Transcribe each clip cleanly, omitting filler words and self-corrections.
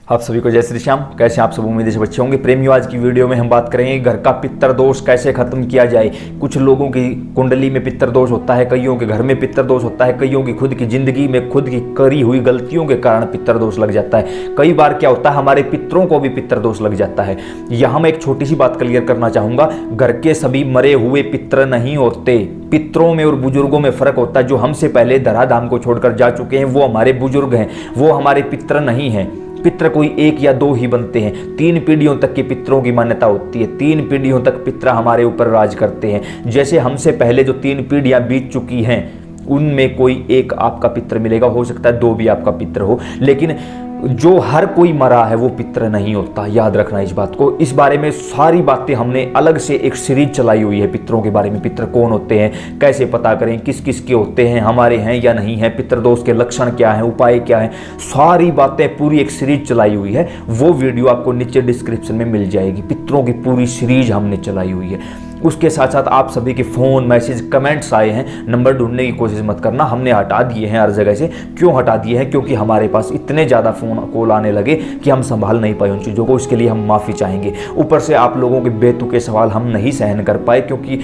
आप सभी को जय श्री श्याम। कैसे आप सब उम्मीद से बच्चे होंगे। प्रेमियों, आज की वीडियो में हम बात करेंगे घर का पितर दोष कैसे खत्म किया जाए। कुछ लोगों की कुंडली में पितर दोष होता है, कईयों के घर में पितर दोष होता है, कईयों की खुद की जिंदगी में खुद की करी हुई गलतियों के कारण पितर दोष लग जाता है। कई बार क्या होता है, हमारे पितरों को भी पितर दोष लग जाता है। यहाँ मैं एक छोटी सी बात क्लियर करना चाहूंगा, घर के सभी मरे हुए पितर नहीं होते। पितरों में और बुजुर्गों में फर्क होता है। जो हमसे पहले धराधाम को छोड़कर जा चुके हैं वो हमारे बुजुर्ग हैं, वो हमारे पितर नहीं हैं। पितर कोई एक या दो ही बनते हैं। 3 पीढ़ियों तक के पितरों की मान्यता होती है। 3 पीढ़ियों तक पितर हमारे ऊपर राज करते हैं। जैसे हमसे पहले जो 3 पीढ़ियां बीत चुकी हैं उनमें कोई एक आपका पितर मिलेगा, हो सकता है 2 भी आपका पितर हो, लेकिन जो हर कोई मरा है वो पितर नहीं होता। याद रखना इस बात को। इस बारे में सारी बातें हमने अलग से एक सीरीज चलाई हुई है पितरों के बारे में। पितर कौन होते हैं, कैसे पता करें, किस किस के होते हैं, हमारे हैं या नहीं है, पितर दोष के लक्षण क्या हैं, उपाय क्या हैं, सारी बातें पूरी एक सीरीज चलाई हुई है। वो वीडियो आपको नीचे डिस्क्रिप्शन में मिल जाएगी। पितरों की पूरी सीरीज हमने चलाई हुई है। उसके साथ साथ आप सभी के फ़ोन, मैसेज, कमेंट्स आए हैं, नंबर ढूंढने की कोशिश मत करना। हमने हटा दिए हैं हर जगह से। क्यों हटा दिए हैं? क्योंकि हमारे पास इतने ज़्यादा फ़ोन कॉल आने लगे कि हम संभाल नहीं पाए उन चीज़ों को। इसके लिए हम माफ़ी चाहेंगे। ऊपर से आप लोगों के बेतुके सवाल हम नहीं सहन कर पाए, क्योंकि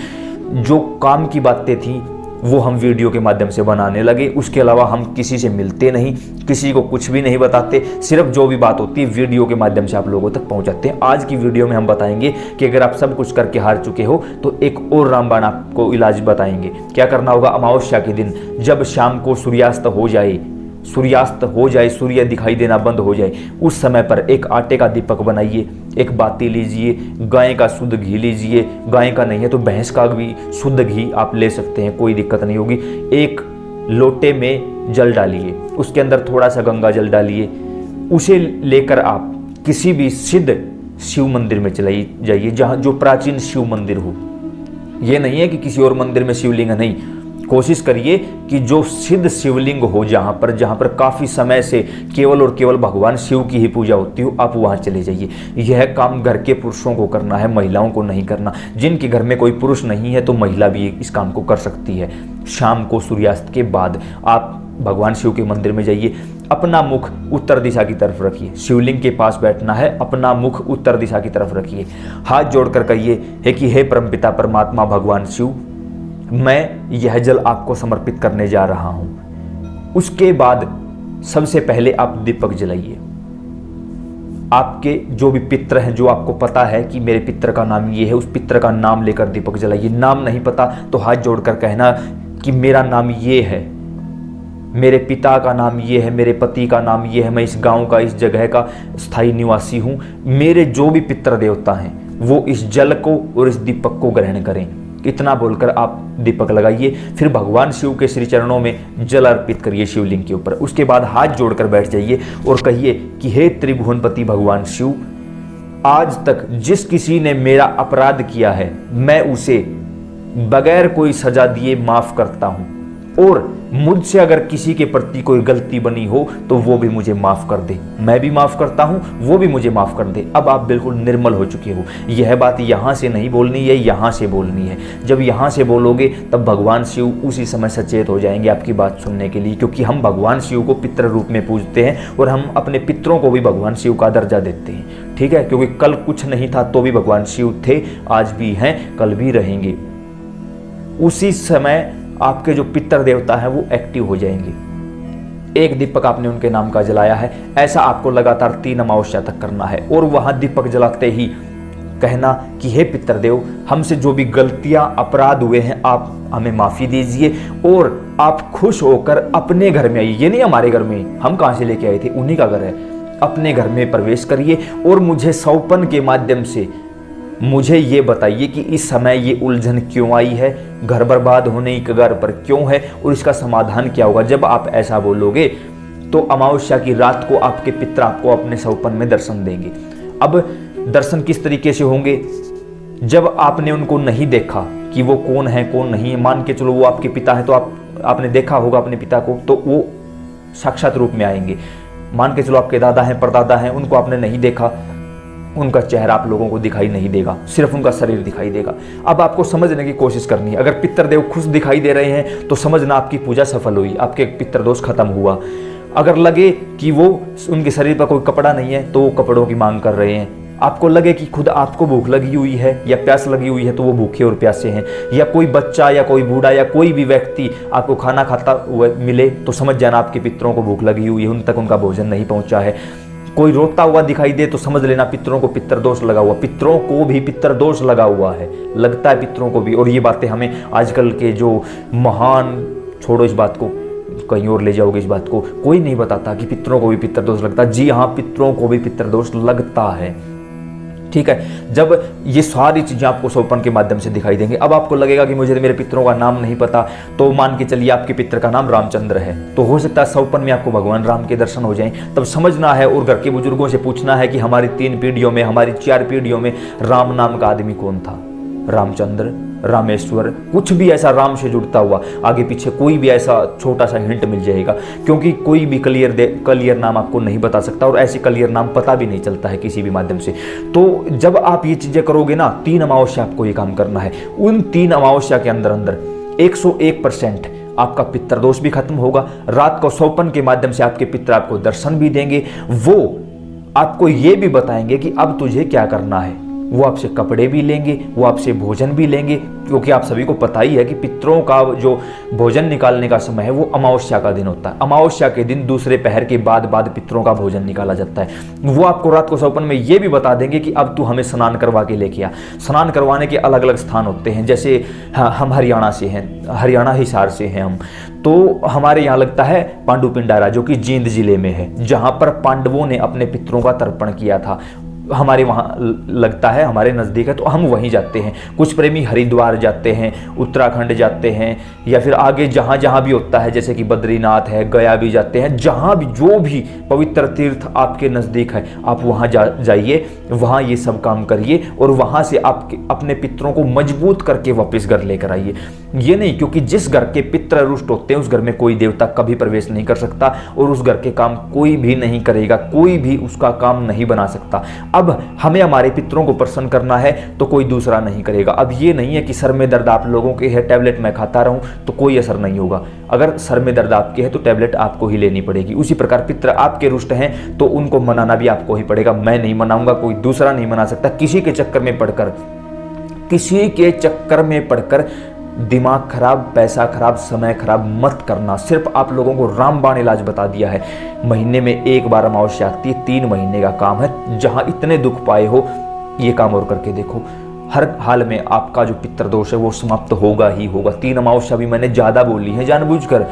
जो काम की बातें थी वो हम वीडियो के माध्यम से बनाने लगे। उसके अलावा हम किसी से मिलते नहीं, किसी को कुछ भी नहीं बताते। सिर्फ जो भी बात होती है वीडियो के माध्यम से आप लोगों तक पहुंचाते हैं। आज की वीडियो में हम बताएंगे कि अगर आप सब कुछ करके हार चुके हो तो एक और रामबाण आपको इलाज बताएंगे। क्या करना होगा? अमावस्या के दिन जब शाम को सूर्यास्त हो जाए, सूर्य दिखाई देना बंद हो जाए, उस समय पर एक आटे का दीपक बनाइए, एक बाती लीजिए, गाय का शुद्ध घी लीजिए, गाय का नहीं है तो भैंस का भी शुद्ध घी आप ले सकते हैं, कोई दिक्कत नहीं होगी। एक लोटे में जल डालिए, उसके अंदर थोड़ा सा गंगा जल डालिए। उसे लेकर आप किसी भी सिद्ध शिव मंदिर में चले जाइए, जहाँ जो प्राचीन शिव मंदिर हो। ये नहीं है कि किसी और मंदिर में शिवलिंग है, नहीं। कोशिश करिए कि जो सिद्ध शिवलिंग हो, जहाँ पर काफ़ी समय से केवल और केवल भगवान शिव की ही पूजा होती हो, आप वहाँ चले जाइए। यह काम घर के पुरुषों को करना है, महिलाओं को नहीं करना। जिनके घर में कोई पुरुष नहीं है तो महिला भी इस काम को कर सकती है। शाम को सूर्यास्त के बाद आप भगवान शिव के मंदिर में जाइए। अपना मुख उत्तर दिशा की तरफ रखिए। शिवलिंग के पास बैठना है, अपना मुख उत्तर दिशा की तरफ रखिए। हाथ जोड़कर कहिए है कि हे परमपिता परमात्मा भगवान शिव, मैं यह जल आपको समर्पित करने जा रहा हूं। उसके बाद सबसे पहले आप दीपक जलाइए। आपके जो भी पितर हैं, जो आपको पता है कि मेरे पितर का नाम ये है, उस पितर का नाम लेकर दीपक जलाइए। नाम नहीं पता तो हाथ जोड़कर कहना कि मेरा नाम ये है, मेरे पिता का नाम ये है, मेरे पति का नाम ये है, मैं इस गांव का, इस जगह का स्थायी निवासी हूं। मेरे जो भी पितर देवता हैं वो इस जल को और इस दीपक को ग्रहण करें। इतना बोलकर आप दीपक लगाइए। फिर भगवान शिव के श्री चरणों में जल अर्पित करिए शिवलिंग के ऊपर। उसके बाद हाथ जोड़कर बैठ जाइए और कहिए कि हे त्रिभुवनपति भगवान शिव, आज तक जिस किसी ने मेरा अपराध किया है मैं उसे बगैर कोई सजा दिए माफ करता हूं, और मुझसे अगर किसी के प्रति कोई गलती बनी हो तो वो भी मुझे माफ कर दे। मैं भी माफ करता हूं, वो भी मुझे माफ कर दे। अब आप बिल्कुल निर्मल हो चुके हो। यह बात यहां से नहीं बोलनी है, यहां से बोलनी है। जब यहां से बोलोगे तब भगवान शिव उसी समय सचेत हो जाएंगे आपकी बात सुनने के लिए, क्योंकि हम भगवान शिव को पितर रूप में पूजते हैं और हम अपने पितरों को भी भगवान शिव का दर्जा देते हैं। ठीक है, क्योंकि कल कुछ नहीं था तो भी भगवान शिव थे, आज भी हैं, कल भी रहेंगे। उसी समय आपके जो पितर देवता हैं वो एक्टिव हो जाएंगे। एक दीपक आपने उनके नाम का जलाया है, ऐसा आपको लगातार 3 अमावस्या तक करना है। और वहां दीपक जलाते ही कहना कि हे पितर देव, हमसे जो भी गलतियां, अपराध हुए हैं आप हमें माफी दीजिए, और आप खुश होकर अपने घर में आइए। ये नहीं हमारे घर में, हम कहां से लेके आए थे, उन्हीं का घर है। अपने घर में प्रवेश करिए और मुझे सौपन के माध्यम से मुझे ये बताइए कि इस समय ये उलझन क्यों आई है, घर बर्बाद होने की कगार पर क्यों है, और इसका समाधान क्या होगा। जब आप ऐसा बोलोगे तो अमावस्या की रात को आपके पितर आपको अपने सौपन में दर्शन देंगे। अब दर्शन किस तरीके से होंगे? जब आपने उनको नहीं देखा कि वो कौन है कौन नहीं है, मान के चलो वो आपके पिता है तो आपने देखा होगा अपने पिता को, तो वो साक्षात रूप में आएंगे। मान के चलो आपके दादा हैं, परदादा हैं, उनको आपने नहीं देखा, उनका चेहरा आप लोगों को दिखाई नहीं देगा, सिर्फ उनका शरीर दिखाई देगा। अब आपको समझने की कोशिश करनी है। अगर पितृदेव खुश दिखाई दे रहे हैं तो समझना आपकी पूजा सफल हुई, आपके पितृदोष खत्म हुआ। अगर लगे कि वो उनके शरीर पर कोई कपड़ा नहीं है तो वो कपड़ों की मांग कर रहे हैं। आपको लगे कि खुद आपको भूख लगी हुई है या प्यास लगी हुई है तो वो भूखे और प्यासे हैं। या कोई बच्चा या कोई बूढ़ा या कोई भी व्यक्ति आपको खाना खाता हुआ मिले तो समझ जाना आपके पितरों को भूख लगी हुई है, उन तक उनका भोजन नहीं पहुंचा है। कोई रोता हुआ दिखाई दे तो समझ लेना पितरों को पितर दोष लगा हुआ, पितरों को भी पितर दोष लगा हुआ है, लगता है पितरों को भी। और ये बातें हमें आजकल के जो महान, छोड़ो इस बात को, कहीं और ले जाओगे इस बात को, कोई नहीं बताता कि पितरों को भी पितर दोष लगता। जी हाँ, पितरों को भी पितर दोष लगता है। ठीक है, जब ये सारी चीजें आपको सोपन के माध्यम से दिखाई देंगे, अब आपको लगेगा कि मुझे मेरे पितरों का नाम नहीं पता, तो मान के चलिए आपके पितर का नाम रामचंद्र है, तो हो सकता है सोपन में आपको भगवान राम के दर्शन हो जाएं। तब समझना है और घर के बुजुर्गों से पूछना है कि हमारी 3 पीढ़ियों में, हमारी 4 पीढ़ियों में राम नाम का आदमी कौन था। रामचंद्र, रामेश्वर, कुछ भी ऐसा राम से जुड़ता हुआ, आगे पीछे कोई भी ऐसा छोटा सा हिंट मिल जाएगा, क्योंकि कोई भी क्लियर नाम आपको नहीं बता सकता और ऐसे क्लियर नाम पता भी नहीं चलता है किसी भी माध्यम से। तो जब आप ये चीजें करोगे ना, 3 अमावस्या आपको ये काम करना है। उन 3 अमावस्या के अंदर अंदर 101% आपका पितर दोष भी खत्म होगा। रात को सोपन के माध्यम से आपके पितर आपको दर्शन भी देंगे, वो आपको ये भी बताएंगे कि अब तुझे क्या करना है। वो आपसे कपड़े भी लेंगे, वो आपसे भोजन भी लेंगे, क्योंकि आप सभी को पता ही है कि पितरों का जो भोजन निकालने का समय है वो अमावस्या का दिन होता है। अमावस्या के दिन दूसरे पहर के बाद पितरों का भोजन निकाला जाता है। वो आपको रात को सोपन में ये भी बता देंगे कि अब तू हमें स्नान करवा के लेके आ। स्नान करवाने के अलग अलग स्थान होते हैं, जैसे हम हरियाणा से हैं, हरियाणा हिसार से हैं हम, तो हमारे यहाँ लगता है पांडु पिंडारा, जो कि जींद जिले में है, जहाँ पर पांडवों ने अपने पितरों का तर्पण किया था। हमारे वहाँ लगता है, हमारे नज़दीक है, तो हम वहीं जाते हैं। कुछ प्रेमी हरिद्वार जाते हैं, उत्तराखंड जाते हैं, या फिर आगे जहाँ जहाँ भी होता है, जैसे कि बद्रीनाथ है, गया भी जाते हैं। जहाँ भी जो भी पवित्र तीर्थ आपके नज़दीक है आप वहाँ जाइए, वहाँ ये सब काम करिए और वहाँ से आप अपने पितरों को मजबूत करके वापस घर लेकर आइए। ये नहीं, क्योंकि जिस घर के पितर रुष्ट होते हैं उस घर में कोई देवता कभी प्रवेश नहीं कर सकता और उस घर के काम कोई भी नहीं करेगा, कोई भी उसका काम नहीं बना सकता। अब हमें हमारे पितरों को प्रसन्न करना है तो कोई दूसरा नहीं करेगा। अब ये नहीं है कि सर में दर्द आप लोगों के है, टैबलेट मैं खाता रहूं तो कोई असर नहीं होगा। अगर सर में दर्द आपके है तो टैबलेट आपको ही लेनी पड़ेगी। उसी प्रकार पितर आपके रुष्ट हैं तो उनको मनाना भी आपको ही पड़ेगा। मैं नहीं मनाऊंगा, कोई दूसरा नहीं मना सकता। किसी के चक्कर में पड़कर दिमाग खराब, पैसा खराब, समय खराब मत करना। सिर्फ आप लोगों को रामबाण इलाज बता दिया है। महीने में 1 बार अमावस्या आती है, 3 महीने का काम है। जहां इतने दुख पाए हो ये काम और करके देखो, हर हाल में आपका जो पितर दोष है वो समाप्त होगा ही होगा। 3 अमावस्या भी मैंने ज्यादा बोली है जानबूझकर,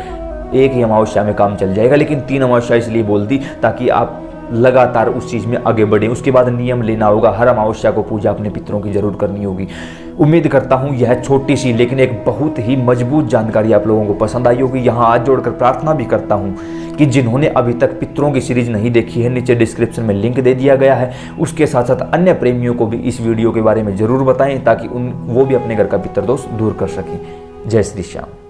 1 ही अमावस्या में काम चल जाएगा, लेकिन 3 अमावस्या इसलिए बोल दी ताकि आप लगातार उस चीज में आगे बढ़े। उसके बाद नियम लेना होगा, हर अमावस्या को पूजा अपने पितरों की जरूर करनी होगी। उम्मीद करता हूं यह छोटी सी लेकिन एक बहुत ही मजबूत जानकारी आप लोगों को पसंद आई होगी। यहां हाथ जोड़कर प्रार्थना भी करता हूं कि जिन्होंने अभी तक पितरों की सीरीज नहीं देखी है, नीचे डिस्क्रिप्शन में लिंक दे दिया गया है। उसके साथ साथ अन्य प्रेमियों को भी इस वीडियो के बारे में जरूर बताएं ताकि वो भी अपने घर का पितर दोष दूर कर सकें। जय श्री श्याम।